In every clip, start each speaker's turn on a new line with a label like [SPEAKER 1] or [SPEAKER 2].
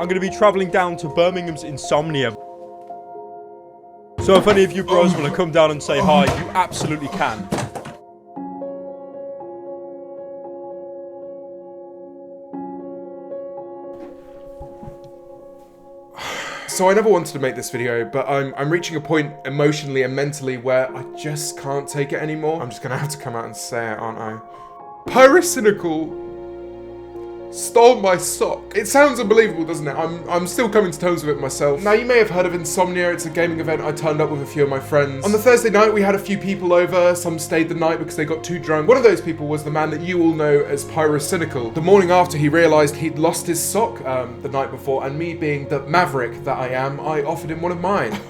[SPEAKER 1] I'm going to be travelling down to Birmingham's Insomnia. So if any of you bros want to come down and say hi, you absolutely can.
[SPEAKER 2] So I never wanted to make this video, but I'm reaching a point emotionally and mentally where I just can't take it anymore. I'm just gonna have to come out and say it, aren't I? Pyrocynical stole my sock. It sounds unbelievable, doesn't it? I'm still coming to terms with it myself. Now, you may have heard of Insomnia. It's a gaming event I turned up with a few of my friends. On the Thursday night, we had a few people over. Some stayed the night because they got too drunk. One of those people was the man that you all know as Pyrocynical. The morning after, he realised he'd lost his sock the night before, and me being the maverick that I am, I offered him one of mine.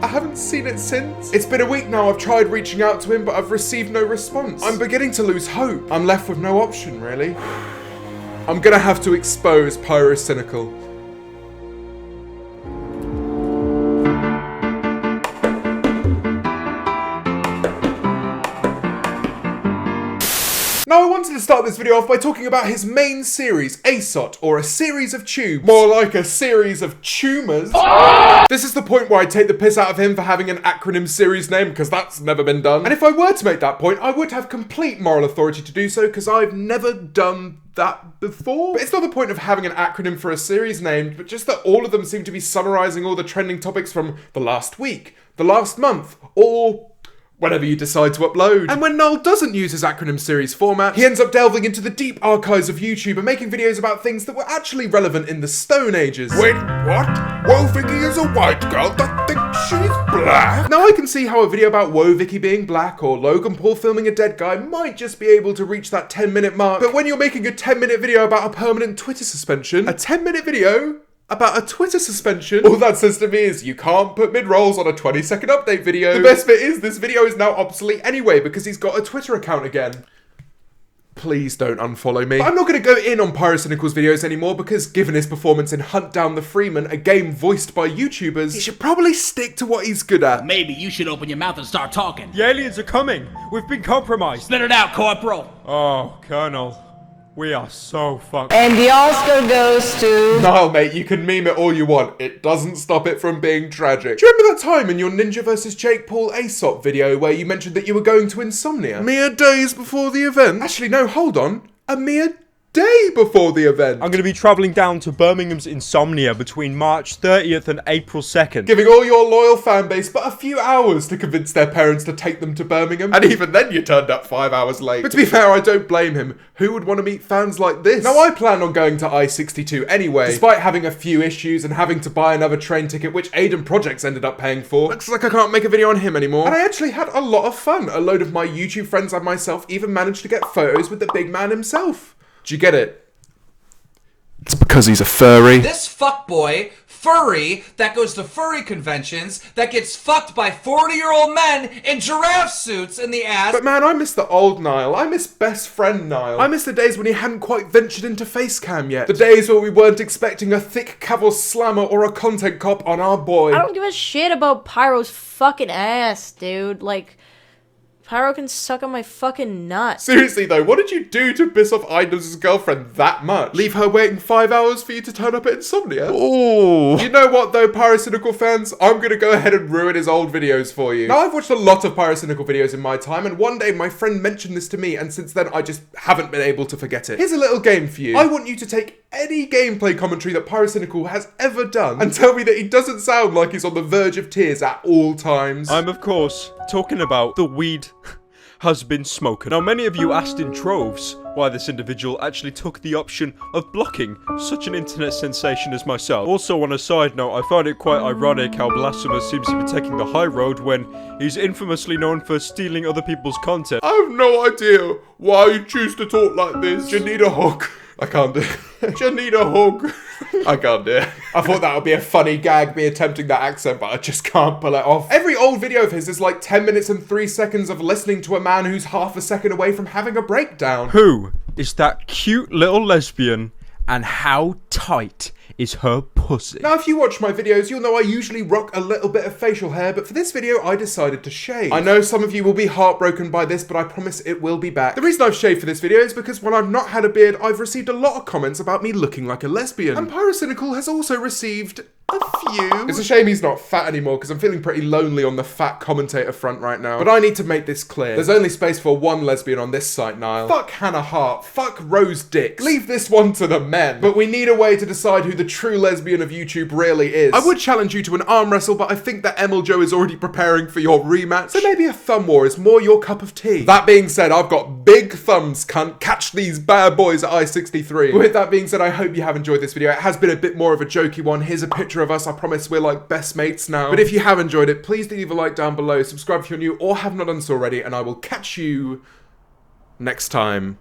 [SPEAKER 2] I haven't seen it since. It's been a week now. I've tried reaching out to him, but I've received no response. I'm beginning to lose hope. I'm left with no option, really. I'm gonna have to expose Pyrocynical. Now, I wanted to start this video off by talking about his main series, ASOT, or a series of tubes. More like a series of tumors. This is the point where I take the piss out of him for having an acronym series name, because that's never been done. And if I were to make that point, I would have complete moral authority to do so, because I've never done that before. But it's not the point of having an acronym for a series name, but just that all of them seem to be summarizing all the trending topics from the last week, the last month, or whenever you decide to upload. And when Noel doesn't use his acronym series format, he ends up delving into the deep archives of YouTube and making videos about things that were actually relevant in the Stone Ages.
[SPEAKER 3] Wait, what? Whoa, Vicky is a white girl that thinks she's black?
[SPEAKER 2] Now, I can see how a video about Whoa Vicky being black or Logan Paul filming a dead guy might just be able to reach that 10-minute mark. But when you're making a 10-minute video about a permanent Twitter suspension, a 10-minute video about a Twitter suspension, all that says to me is you can't put mid-rolls on a 20-second update video. The best bit is this video is now obsolete anyway because he's got a Twitter account again. Please don't unfollow me. But I'm not going to go in on Pyrocynical's videos anymore because given his performance in Hunt Down the Freeman, a game voiced by YouTubers, he should probably stick to what he's good at.
[SPEAKER 4] Maybe you should open your mouth and start talking.
[SPEAKER 1] The aliens are coming. We've been compromised.
[SPEAKER 4] Spit it out, Corporal.
[SPEAKER 1] Oh, Colonel. We are so fucked.
[SPEAKER 5] And the Oscar goes to...
[SPEAKER 2] No, mate, you can meme it all you want. It doesn't stop it from being tragic. Do you remember that time in your Ninja vs. Jake Paul ASOP video where you mentioned that you were going to Insomnia? Mere days before the event? Actually, no, hold on. A mere day before the event.
[SPEAKER 1] I'm going to be travelling down to Birmingham's Insomnia between March 30th and April 2nd.
[SPEAKER 2] Giving all your loyal fan base but a few hours to convince their parents to take them to Birmingham. And even then you turned up 5 hours late. But to be fair, I don't blame him. Who would want to meet fans like this? Now, I plan on going to I-62 anyway, despite having a few issues and having to buy another train ticket, which Aiden Projects ended up paying for. Looks like I can't make a video on him anymore. And I actually had a lot of fun. A load of my YouTube friends and myself even managed to get photos with the big man himself. Do you get it? It's because he's a furry.
[SPEAKER 6] This fuckboy, furry, that goes to furry conventions, that gets fucked by 40-year-old men in giraffe suits in the ass.
[SPEAKER 2] But man, I miss the old Niall. I miss best friend Niall. I miss the days when he hadn't quite ventured into facecam yet. The days where we weren't expecting a thick caval slammer or a content cop on our boy.
[SPEAKER 7] I don't give a shit about Pyro's fucking ass, dude. Like, Pyro can suck on my fucking nuts.
[SPEAKER 2] Seriously though, what did you do to piss off Idol's girlfriend that much? Leave her waiting 5 hours for you to turn up at Insomnia? Ooh. You know what though, Pyrocynical fans? I'm gonna go ahead and ruin his old videos for you. Now, I've watched a lot of Pyrocynical videos in my time, and one day my friend mentioned this to me, and since then I just haven't been able to forget it. Here's a little game for you. I want you to take any gameplay commentary that Pyrocynical has ever done and tell me that he doesn't sound like he's on the verge of tears at all times.
[SPEAKER 1] I'm, of course, talking about the weed has been smoking. Now, many of you asked in droves why this individual actually took the option of blocking such an internet sensation as myself. Also, on a side note, I find it quite ironic how Blasphemous seems to be taking the high road when he's infamously known for stealing other people's content.
[SPEAKER 2] I have no idea why you choose to talk like this. You need a hug. I can't do it. You need a hug. I can't do it. I thought that would be a funny gag, me attempting that accent, but I just can't pull it off. Every old video of his is like 10 minutes and 3 seconds of listening to a man who's half a second away from having a breakdown.
[SPEAKER 1] Who is that cute little lesbian, and how tight is her pussy? pussy.
[SPEAKER 2] Now, if you watch my videos, you'll know I usually rock a little bit of facial hair, but for this video, I decided to shave. I know some of you will be heartbroken by this, but I promise it will be back. The reason I've shaved for this video is because when I've not had a beard, I've received a lot of comments about me looking like a lesbian. And Pyrocynical has also received a few. It's a shame he's not fat anymore, because I'm feeling pretty lonely on the fat commentator front right now. But I need to make this clear. There's only space for one lesbian on this site, Niall. Fuck Hannah Hart. Fuck Rose Dix. Leave this one to the men. But we need a way to decide who the true lesbian of YouTube really is. I would challenge you to an arm wrestle, but I think that Joe is already preparing for your rematch. So maybe a thumb war is more your cup of tea. That being said, I've got big thumbs, cunt. Catch these bad boys at I-63. With that being said, I hope you have enjoyed this video. It has been a bit more of a jokey one. Here's a picture of us. I promise we're like best mates now. But if you have enjoyed it, please do leave a like down below, subscribe if you're new or have not done so already, and I will catch you next time.